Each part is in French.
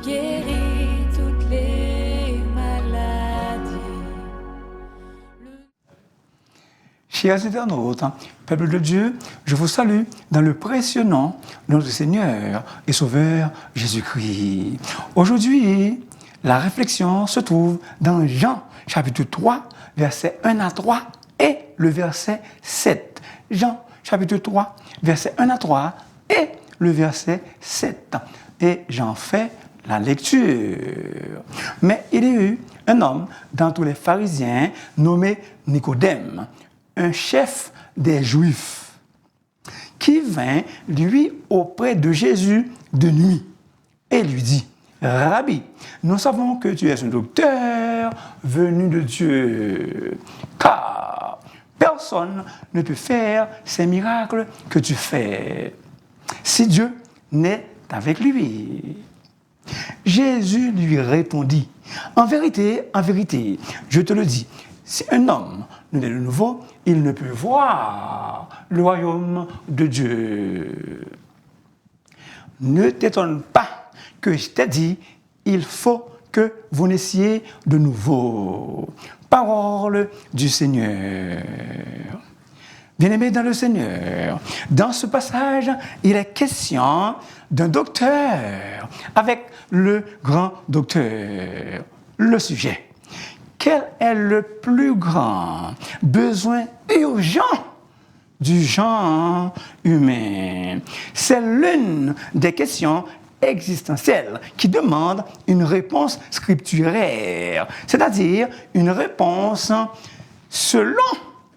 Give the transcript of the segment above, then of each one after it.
guéris toutes les maladies. Chers internautes, peuple de Dieu, je vous salue dans le précieux nom de notre Seigneur et Sauveur Jésus-Christ. Aujourd'hui, la réflexion se trouve dans Jean, chapitre 3, versets 1 à 3 et le verset 7. Jean, chapitre 3, versets 1 à 3 et le verset 7. Et j'en fais la lecture. Mais il y a eu un homme d'entre les pharisiens nommé Nicodème, un chef des Juifs, qui vint, lui, auprès de Jésus de nuit et lui dit: Rabbi, nous savons que tu es un docteur venu de Dieu, car personne ne peut faire ces miracles que tu fais si Dieu n'est avec lui. Jésus lui répondit: en vérité, je te le dis, si un homme ne naît de nouveau, il ne peut voir le royaume de Dieu. Ne t'étonne pas que je t'ai dit, il faut que vous naissiez de nouveau. Parole du Seigneur. Bien-aimés dans le Seigneur, dans ce passage, il est question d'un docteur avec le grand docteur. Le sujet: quel est le plus grand besoin urgent du genre humain? C'est l'une des questions existentielles qui demande une réponse scripturaire, c'est-à-dire une réponse selon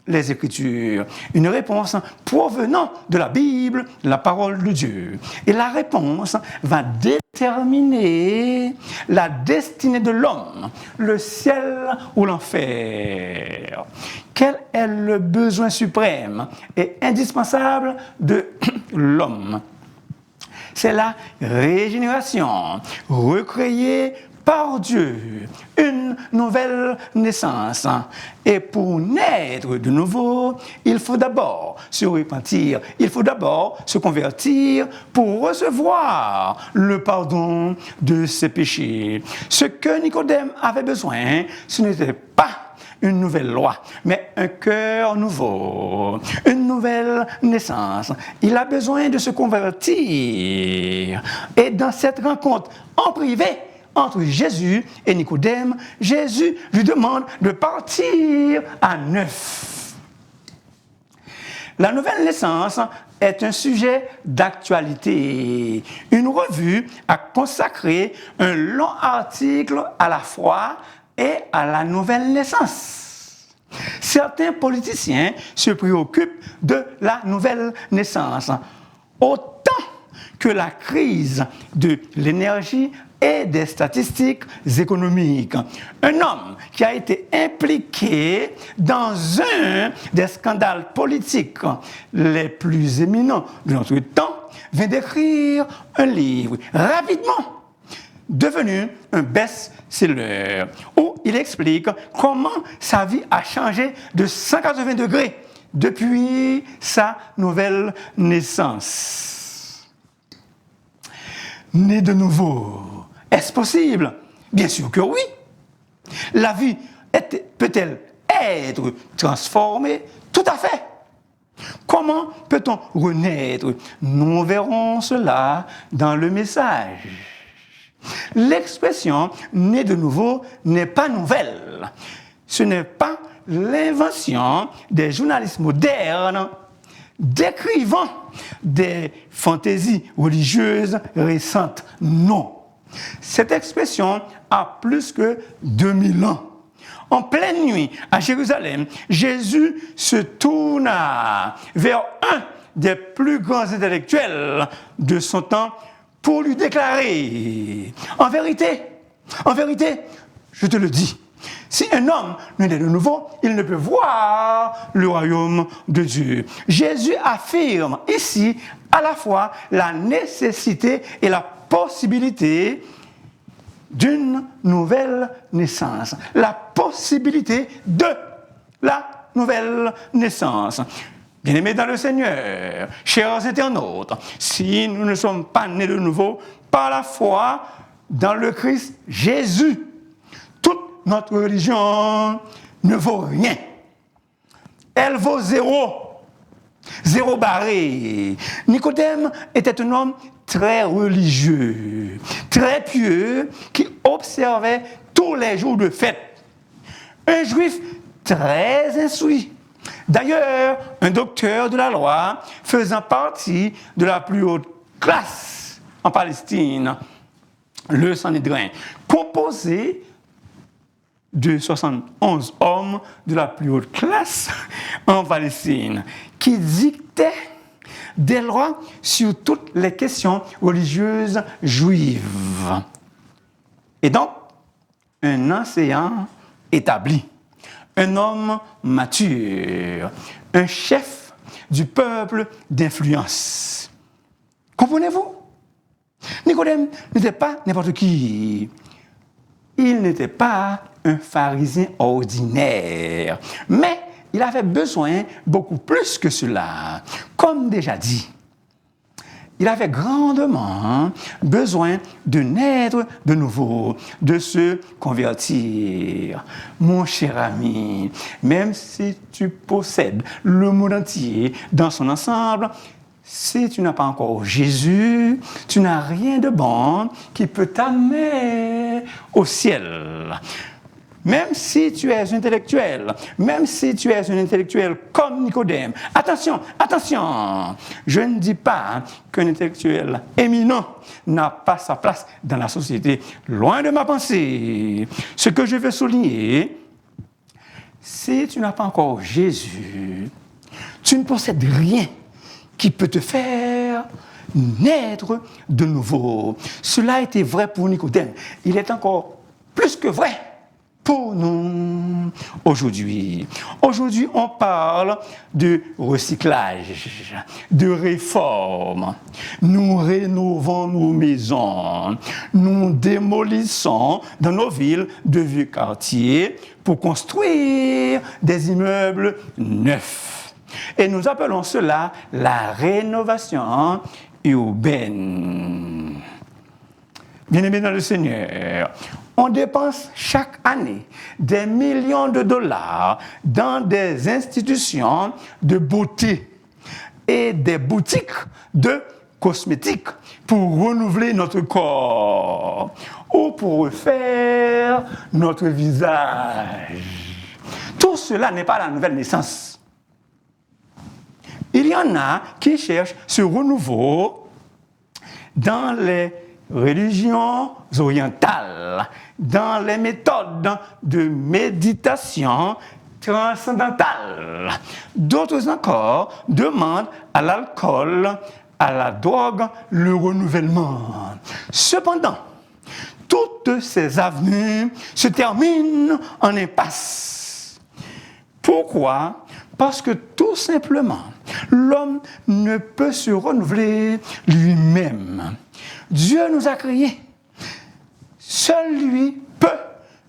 les Écritures, une réponse provenant de la Bible, la parole de Dieu. Et la réponse va déterminer la destinée de l'homme, le ciel ou l'enfer. Quel est le besoin suprême et indispensable de l'homme? C'est la régénération, recréée par Dieu, une nouvelle naissance. Et pour naître de nouveau, il faut d'abord se repentir, il faut d'abord se convertir pour recevoir le pardon de ses péchés. Ce que Nicodème avait besoin, ce n'était pas une nouvelle loi, mais un cœur nouveau, une nouvelle naissance. Il a besoin de se convertir. Et dans cette rencontre en privé entre Jésus et Nicodème, Jésus lui demande de partir à neuf. La nouvelle naissance est un sujet d'actualité. Une revue a consacré un long article à la foi et à la nouvelle naissance. Certains politiciens se préoccupent de la nouvelle naissance, autant que la crise de l'énergie et des statistiques économiques. Un homme qui a été impliqué dans un des scandales politiques les plus éminents de notre temps vient d'écrire un livre rapidement devenu un best-seller, où il explique comment sa vie a changé de 180 degrés depuis sa nouvelle naissance. Né de nouveau, est-ce possible? Bien sûr que oui. La vie peut-elle être transformée? Tout à fait. Comment peut-on renaître? Nous verrons cela dans le message. L'expression « né de nouveau » n'est pas nouvelle. Ce n'est pas l'invention des journalistes modernes décrivant des fantaisies religieuses récentes. Non. Cette expression a plus que 2000 ans. En pleine nuit, à Jérusalem, Jésus se tourna vers un des plus grands intellectuels de son temps pour lui déclarer: en vérité, je te le dis, si un homme ne naît de nouveau, il ne peut voir le royaume de Dieu. Jésus affirme ici à la fois la nécessité et la possibilité d'une nouvelle naissance. La possibilité de la nouvelle naissance. Bien-aimés dans le Seigneur, chers internautes, si nous ne sommes pas nés de nouveau par la foi, dans le Christ Jésus. Toute notre religion ne vaut rien. Elle vaut zéro. Zéro barré. Nicodème était un homme très religieux, très pieux, qui observait tous les jours de fête. Un juif très instruit. D'ailleurs, un docteur de la loi faisant partie de la plus haute classe en Palestine, le Sanhédrin, composé de 71 hommes de la plus haute classe en Palestine, qui dictaient des lois sur toutes les questions religieuses juives. Et donc, un enseignant établi, un homme mature, un chef du peuple d'influence. Comprenez-vous? Nicodème n'était pas n'importe qui. Il n'était pas un pharisien ordinaire, mais il avait besoin beaucoup plus que cela. Comme déjà dit, il avait grandement besoin de naître de nouveau, de se convertir. Mon cher ami, même si tu possèdes le monde entier dans son ensemble, si tu n'as pas encore Jésus, tu n'as rien de bon qui peut t'amener au ciel. Même si tu es intellectuel, même si tu es un intellectuel comme Nicodème, attention, je ne dis pas qu'un intellectuel éminent n'a pas sa place dans la société, loin de ma pensée. Ce que je veux souligner, si tu n'as pas encore Jésus, tu ne possèdes rien qui peut te faire naître de nouveau. Cela était vrai pour Nicodème. Il est encore plus que vrai pour nous aujourd'hui. Aujourd'hui, on parle de recyclage, de réforme. Nous rénovons nos maisons, nous démolissons dans nos villes de vieux quartiers pour construire des immeubles neufs. Et nous appelons cela la rénovation urbaine. Bien-aimés dans le Seigneur, on dépense chaque année des millions de dollars dans des institutions de beauté et des boutiques de cosmétiques pour renouveler notre corps ou pour refaire notre visage. Tout cela n'est pas la nouvelle naissance. Il y en a qui cherchent ce renouveau dans les religions orientales, dans les méthodes de méditation transcendantale. D'autres encore demandent à l'alcool, à la drogue, le renouvellement. Cependant, toutes ces avenues se terminent en impasse. Pourquoi? Parce que tout simplement, l'homme ne peut se renouveler lui-même. Dieu nous a créés. Seul lui peut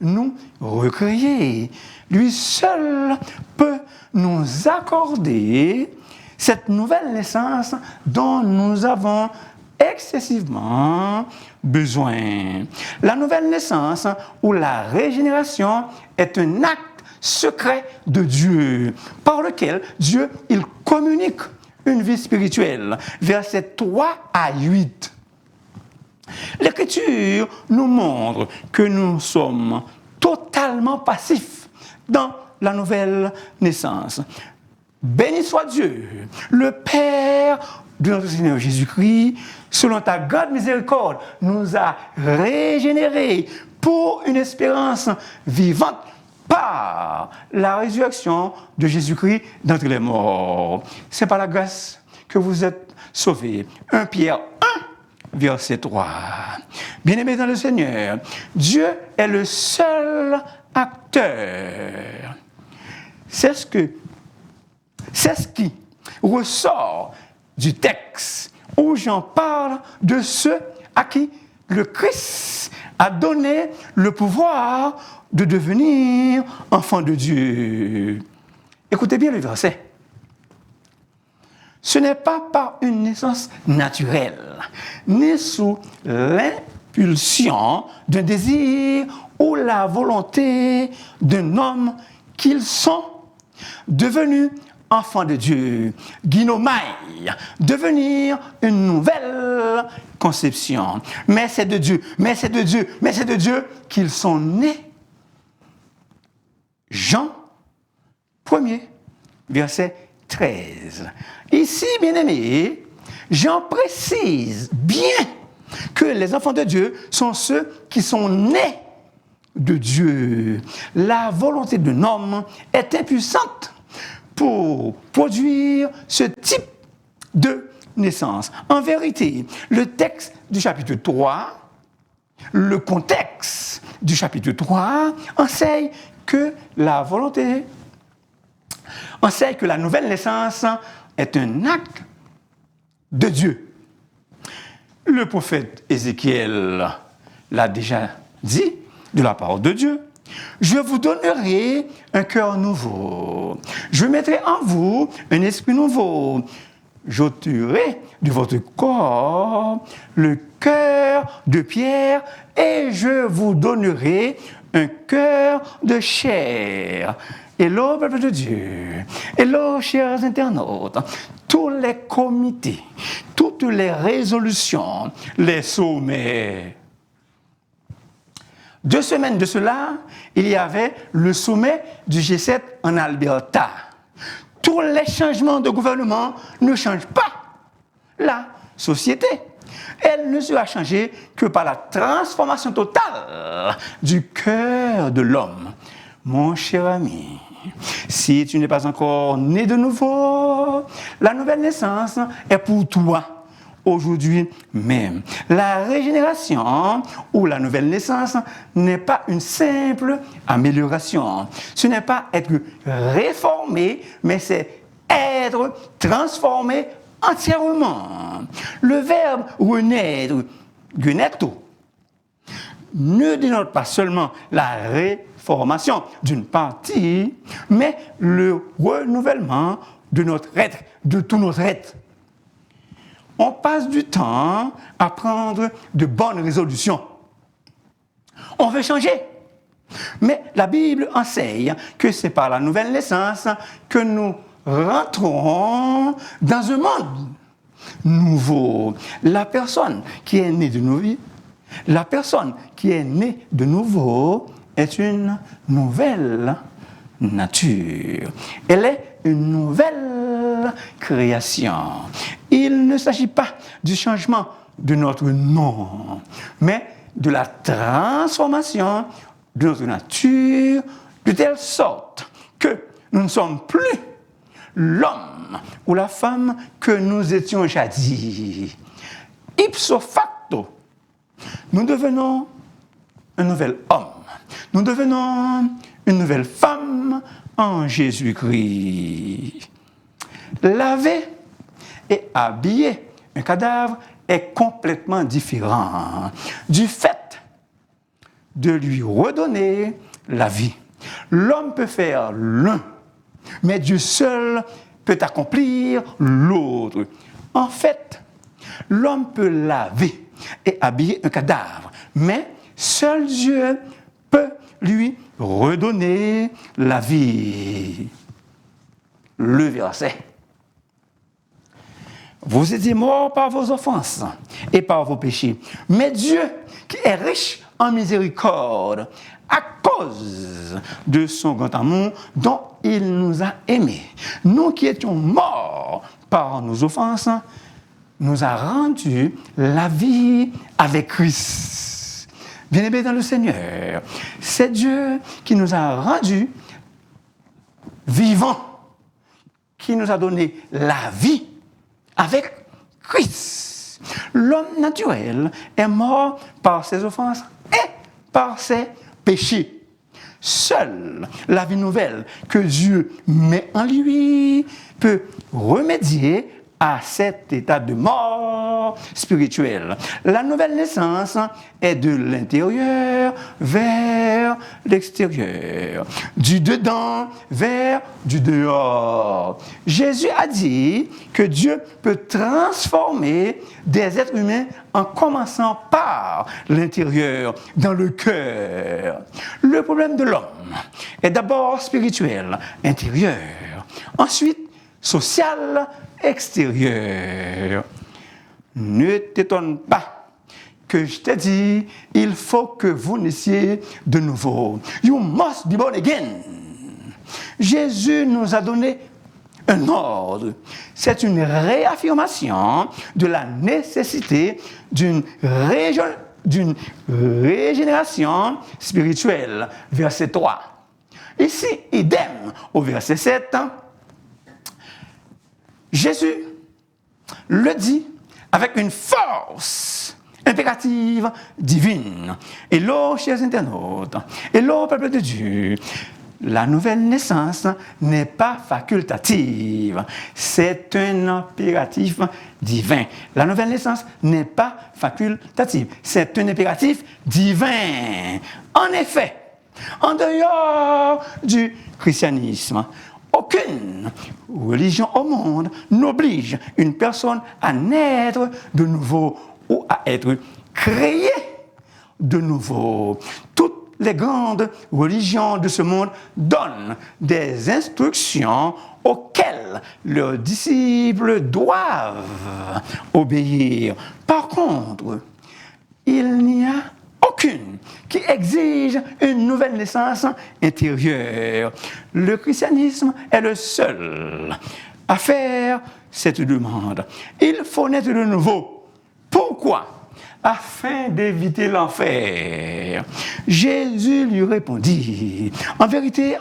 nous recréer. Lui seul peut nous accorder cette nouvelle naissance dont nous avons excessivement besoin. La nouvelle naissance ou la régénération est un acte secret de Dieu, par lequel Dieu, il communique une vie spirituelle. Versets 3 à 8. L'Écriture nous montre que nous sommes totalement passifs dans la nouvelle naissance. Béni soit Dieu, le Père de notre Seigneur Jésus-Christ, selon ta grande miséricorde, nous a régénérés pour une espérance vivante par la résurrection de Jésus-Christ d'entre les morts. C'est par la grâce que vous êtes sauvés. 1 Pierre 1, verset 3. Bien-aimés dans le Seigneur, Dieu est le seul acteur. C'est ce qui ressort du texte où j'en parle de ceux à qui le Christ a donné le pouvoir de devenir enfant de Dieu. Écoutez bien le verset. Ce n'est pas par une naissance naturelle, ni sous pulsion, d'un désir ou la volonté d'un homme qu'ils sont devenus enfants de Dieu, ginomai, devenir une nouvelle conception. Mais c'est de Dieu, mais c'est de Dieu, mais c'est de Dieu qu'ils sont nés. Jean 1er, verset 13. Ici, bien-aimés, Jean précise bien que les enfants de Dieu sont ceux qui sont nés de Dieu. La volonté d'un homme est impuissante pour produire ce type de naissance. En vérité, le texte du chapitre 3, le contexte du chapitre 3 enseigne que la volonté, enseigne que la nouvelle naissance est un acte de Dieu. Le prophète Ézéchiel l'a déjà dit de la parole de Dieu. Je vous donnerai un cœur nouveau. Je mettrai en vous un esprit nouveau. J'ôterai de votre corps le cœur de pierre et je vous donnerai un cœur de chair. Hello, peuple de Dieu. Hello, chers internautes. Tous les comités, toutes les résolutions, les sommets. 2 semaines de cela, il y avait le sommet du G7 en Alberta. Tous les changements de gouvernement ne changent pas la société. Elle ne sera changée que par la transformation totale du cœur de l'homme. Mon cher ami, si tu n'es pas encore né de nouveau, la nouvelle naissance est pour toi. Aujourd'hui même. La régénération ou la nouvelle naissance n'est pas une simple amélioration. Ce n'est pas être réformé, mais c'est être transformé entièrement. Le verbe renaître, genetto, ne dénote pas seulement la réformation d'une partie, mais le renouvellement de notre être, de tout notre être. On passe du temps à prendre de bonnes résolutions. On veut changer. Mais la Bible enseigne que c'est par la nouvelle naissance que nous rentrons dans un monde nouveau. La personne qui est née de nouveau, la personne qui est née de nouveau est une nouvelle nature. Elle est une nouvelle création. Il ne s'agit pas du changement de notre nom, mais de la transformation de notre nature de telle sorte que nous ne sommes plus l'homme ou la femme que nous étions jadis. Ipso facto, nous devenons un nouvel homme. Nous devenons une nouvelle femme en Jésus-Christ. Laver et habiller un cadavre est complètement différent du fait de lui redonner la vie. L'homme peut faire l'un, mais Dieu seul peut accomplir l'autre. En fait, l'homme peut laver et habiller un cadavre, mais seul Dieu peut lui redonner la vie. Le verset. Vous étiez morts par vos offenses et par vos péchés. Mais Dieu, qui est riche en miséricorde, à cause de son grand amour dont il nous a aimés, nous qui étions morts par nos offenses, nous a rendu la vie avec Christ. Bien-aimés dans le Seigneur, c'est Dieu qui nous a rendus vivants, qui nous a donné la vie avec Christ. L'homme naturel est mort par ses offenses et par ses péchés. Seule la vie nouvelle que Dieu met en lui peut remédier à cet état de mort spirituelle. La nouvelle naissance est de l'intérieur vers l'extérieur, du dedans vers du dehors. Jésus a dit que Dieu peut transformer des êtres humains en commençant par l'intérieur, dans le cœur. Le problème de l'homme est d'abord spirituel, intérieur, ensuite social, extérieur. Ne t'étonne pas que je t'ai dit, il faut que vous naissiez de nouveau. You must be born again. Jésus nous a donné un ordre. C'est une réaffirmation de la nécessité d'une régénération spirituelle. Verset 3. Ici, idem, au verset 7, Jésus le dit avec une force impérative divine. Hello, chers internautes. Hello, peuple de Dieu. La nouvelle naissance n'est pas facultative, c'est un impératif divin. La nouvelle naissance n'est pas facultative, c'est un impératif divin. En effet, en dehors du christianisme, aucune religion au monde n'oblige une personne à naître de nouveau ou à être créée de nouveau. Toutes les grandes religions de ce monde donnent des instructions auxquelles leurs disciples doivent obéir. Par contre, il n'y a aucune qui exige une nouvelle naissance intérieure. Le christianisme est le seul à faire cette demande. Il faut naître de nouveau. Pourquoi ? Afin d'éviter l'enfer. Jésus lui répondit, en vérité,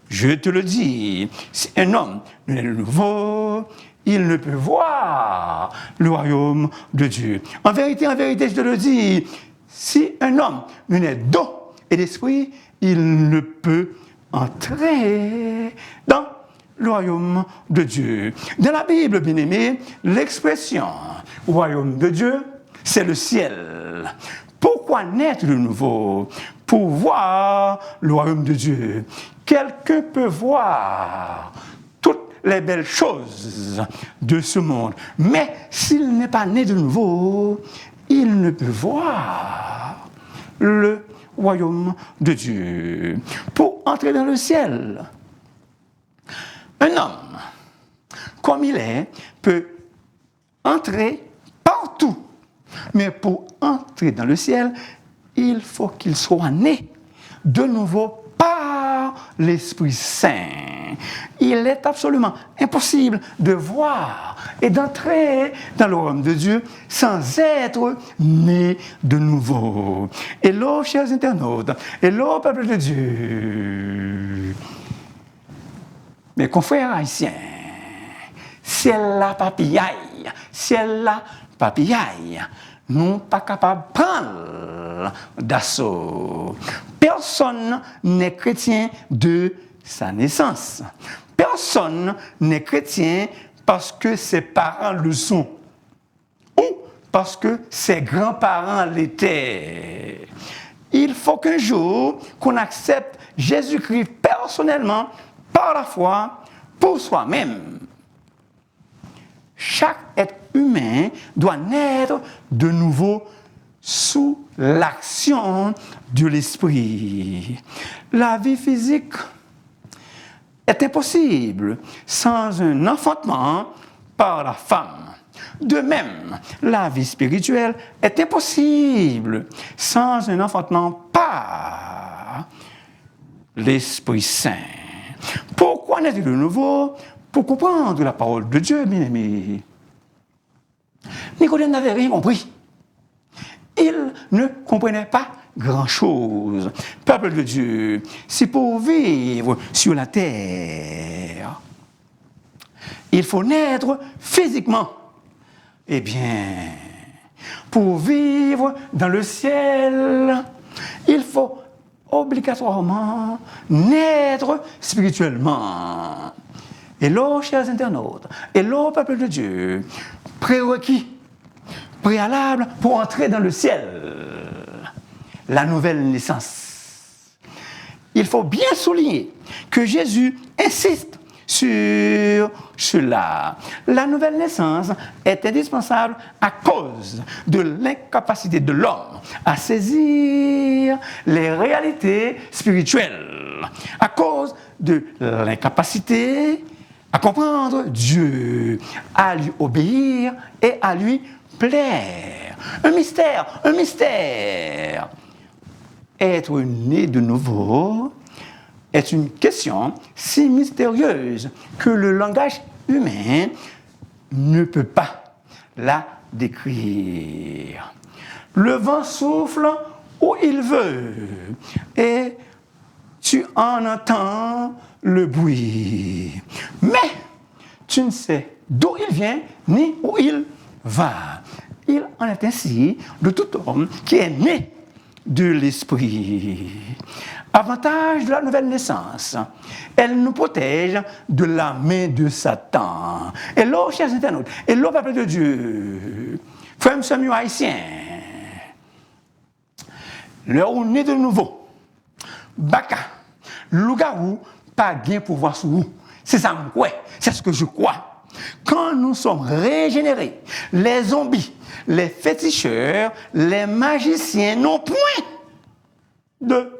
je te le dis, si un homme naît de nouveau, il ne peut voir le royaume de Dieu. En vérité, je te le dis, si un homme naît d'eau et d'esprit, il ne peut entrer dans le royaume de Dieu. Dans la Bible, bien-aimé, l'expression royaume de Dieu, c'est le ciel. Pourquoi naître de nouveau? Pour voir le royaume de Dieu. Quelqu'un peut voir toutes les belles choses de ce monde, mais s'il n'est pas né de nouveau, il ne peut voir le royaume de Dieu. Pour entrer dans le ciel, un homme, comme il est, peut entrer partout. Mais pour entrer dans le ciel, il faut qu'il soit né de nouveau par l'Esprit Saint. Il est absolument impossible de voir et d'entrer dans le royaume de Dieu sans être né de nouveau. Hello, chers internautes. Hello, peuple de Dieu. Mes confrères haïtiens, c'est la papillaille, nous pas capables de prendre d'assaut. Personne n'est chrétien de sa naissance. Personne n'est chrétien parce que ses parents le sont ou parce que ses grands-parents l'étaient. Il faut qu'un jour qu'on accepte Jésus-Christ personnellement par la foi pour soi-même. Chaque être humain doit naître de nouveau sous l'action de l'esprit. La vie physique est impossible sans un enfantement par la femme. De même, la vie spirituelle est impossible sans un enfantement par l'Esprit Saint. Pourquoi naître de nouveau? Pour comprendre la parole de Dieu, bien aimé. Nicodème n'avait rien compris. Il ne comprenait pas grand-chose. Peuple de Dieu, c'est pour vivre sur la terre. Il faut naître physiquement. Eh bien, pour vivre dans le ciel, il faut obligatoirement naître spirituellement. Hello, chers internautes. Hello, peuple de Dieu. Prérequis, préalable pour entrer dans le ciel. La nouvelle naissance. Il faut bien souligner que Jésus insiste sur cela. La nouvelle naissance est indispensable à cause de l'incapacité de l'homme à saisir les réalités spirituelles, à cause de l'incapacité à comprendre Dieu, à lui obéir et à lui plaire. Un mystère, un mystère. Être né de nouveau est une question si mystérieuse que le langage humain ne peut pas la décrire. Le vent souffle où il veut et tu en entends le bruit. Mais tu ne sais d'où il vient ni où il va. Il en est ainsi de tout homme qui est né de l'esprit. Avantage de la nouvelle naissance, elle nous protège de la main de Satan. Hello, chers internautes, hello, peuple de Dieu, frères et sœurs haïtiens, l'heure où on est de nouveau, Baka, loup-garou, pas bien pouvoir sur vous. C'est ça, ouais, c'est ce que je crois. Quand nous sommes régénérés, les zombies, les féticheurs, les magiciens n'ont point de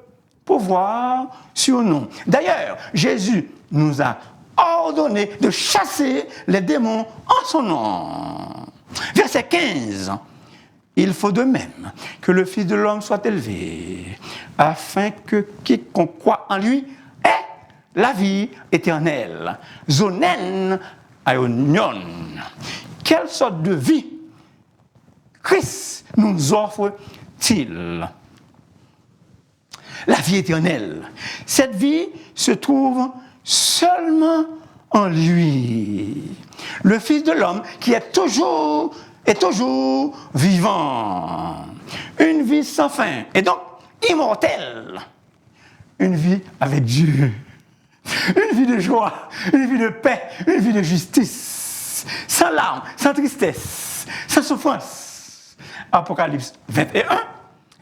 pouvoir sur nous. D'ailleurs, Jésus nous a ordonné de chasser les démons en son nom. Verset 15. Il faut de même que le Fils de l'homme soit élevé, afin que quiconque croit en lui ait la vie éternelle. Zonen aionion. Quelle sorte de vie Christ nous offre-t-il? La vie éternelle. Cette vie se trouve seulement en lui. Le Fils de l'homme qui est toujours vivant. Une vie sans fin et donc immortelle. Une vie avec Dieu. Une vie de joie, une vie de paix, une vie de justice. Sans larmes, sans tristesse, sans souffrance. Apocalypse 21,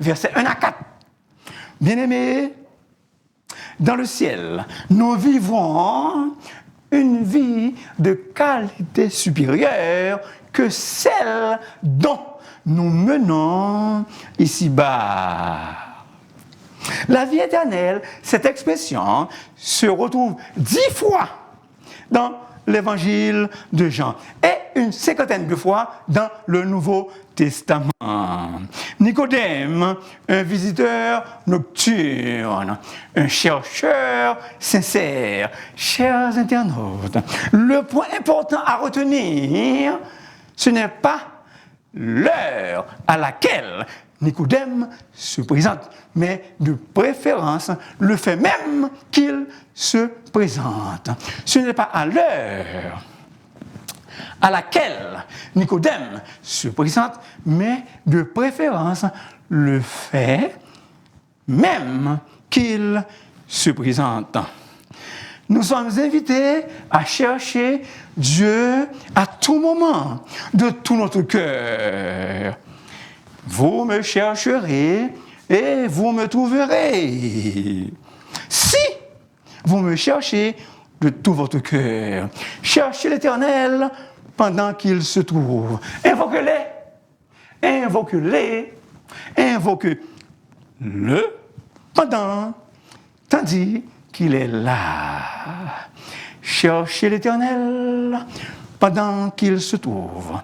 versets 1 à 4. Bien-aimés, dans le ciel, nous vivons une vie de qualité supérieure que celle dont nous menons ici-bas. La vie éternelle, cette expression se retrouve 10 fois dans l'évangile de Jean et une cinquantaine de fois dans le Nouveau Testament. Nicodème, un visiteur nocturne, un chercheur sincère. Chers internautes, le point important à retenir, ce n'est pas l'heure à laquelle Nicodème se présente, mais de préférence le fait même qu'il se présente. Ce n'est pas à l'heure à laquelle Nicodème se présente, mais de préférence le fait même qu'il se présente. Nous sommes invités à chercher Dieu à tout moment, de tout notre cœur. Vous me chercherez et vous me trouverez. Si vous me cherchez de tout votre cœur, cherchez l'Éternel pendant qu'il se trouve. Invoquez-le, invoquez-le, invoquez-le tandis qu'il est là. Cherchez l'Éternel pendant qu'il se trouve.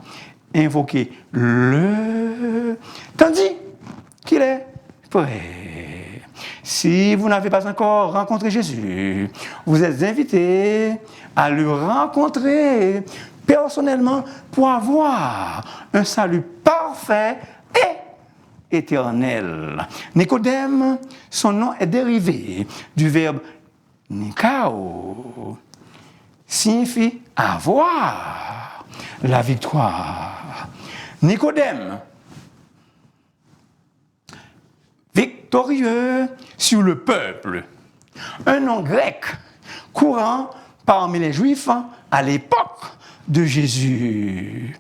Invoquez-le tandis qu'il est prêt. Si vous n'avez pas encore rencontré Jésus, vous êtes invité à le rencontrer personnellement pour avoir un salut parfait et éternel. Nicodème, son nom est dérivé du verbe nikao, signifie avoir la victoire. Nicodème, victorieux sur le peuple. Un nom grec courant parmi les Juifs à l'époque de Jésus.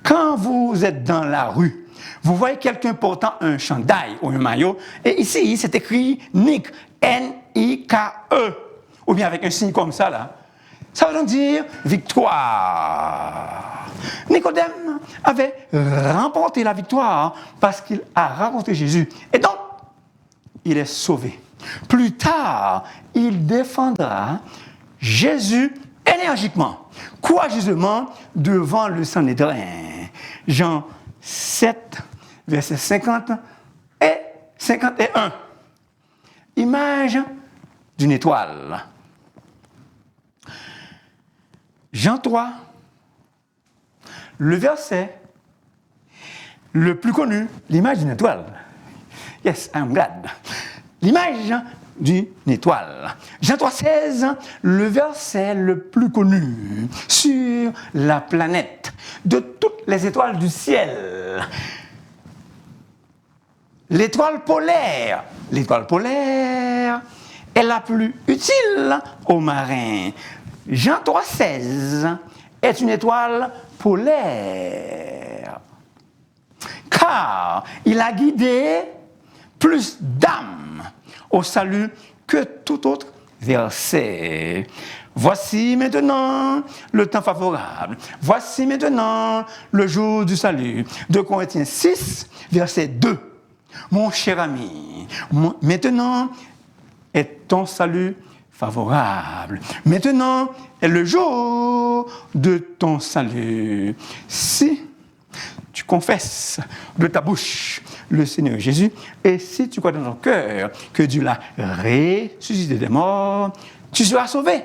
Quand vous êtes dans la rue, vous voyez quelqu'un portant un chandail ou un maillot, et ici, c'est écrit Nik, N-I-K-E, ou bien avec un signe comme ça, là. Ça veut donc dire victoire. Nicodème avait remporté la victoire parce qu'il a rencontré Jésus. Et donc, il est sauvé. Plus tard, il défendra Jésus énergiquement, courageusement devant le Sanhédrin. Jean 7, versets 50 et 51. Image d'une étoile. Jean 3, le verset le plus connu, l'image d'une étoile. Yes, I'm glad. L'image d'une étoile. Jean 3, 16, le verset le plus connu sur la planète, de toutes les étoiles du ciel. L'étoile polaire. L'étoile polaire est la plus utile aux marins. Jean 3, 16 est une étoile polaire. Car il a guidé plus d'âmes au salut que tout autre verset. Voici maintenant le temps favorable. Voici maintenant le jour du salut. 2 Corinthiens 6, verset 2. Mon cher ami, maintenant est ton salut favorable. Maintenant est le jour de ton salut. Si tu confesses de ta bouche le Seigneur Jésus, et si tu crois dans ton cœur que Dieu l'a ressuscité des morts, tu seras sauvé.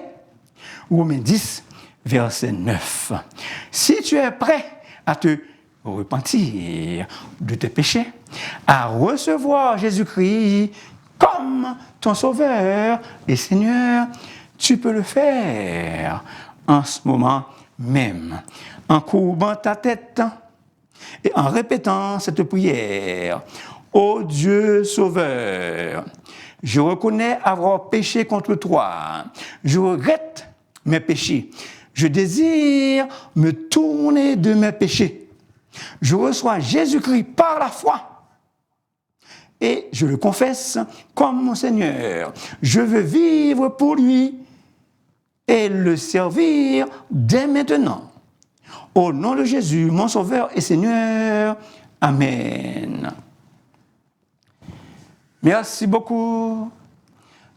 Romains 10, verset 9. Si tu es prêt à te repentir de tes péchés, à recevoir Jésus-Christ comme ton Sauveur et Seigneur, tu peux le faire en ce moment même, en courbant ta tête et en répétant cette prière. Ô Dieu Sauveur, je reconnais avoir péché contre toi. Je regrette mes péchés. Je désire me tourner de mes péchés. Je reçois Jésus-Christ par la foi. Et je le confesse comme mon Seigneur. Je veux vivre pour lui et le servir dès maintenant. Au nom de Jésus, mon Sauveur et Seigneur. Amen. Merci beaucoup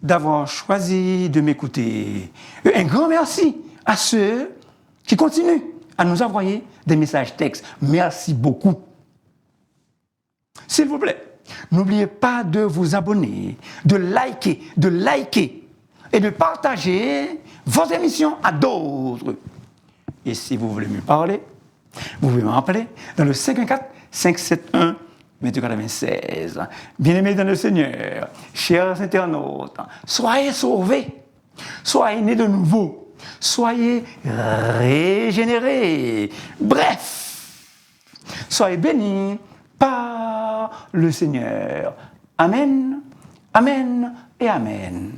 d'avoir choisi de m'écouter. Et un grand merci à ceux qui continuent à nous envoyer des messages textes. Merci beaucoup. S'il vous plaît, n'oubliez pas de vous abonner, de liker et de partager votre émission à d'autres. Et si vous voulez me parler, vous pouvez m'appeler dans le 514-571-2296. Bien-aimés dans le Seigneur, chers internautes, soyez sauvés, soyez nés de nouveau, soyez régénérés. Bref, soyez bénis par le Seigneur. Amen, amen et amen.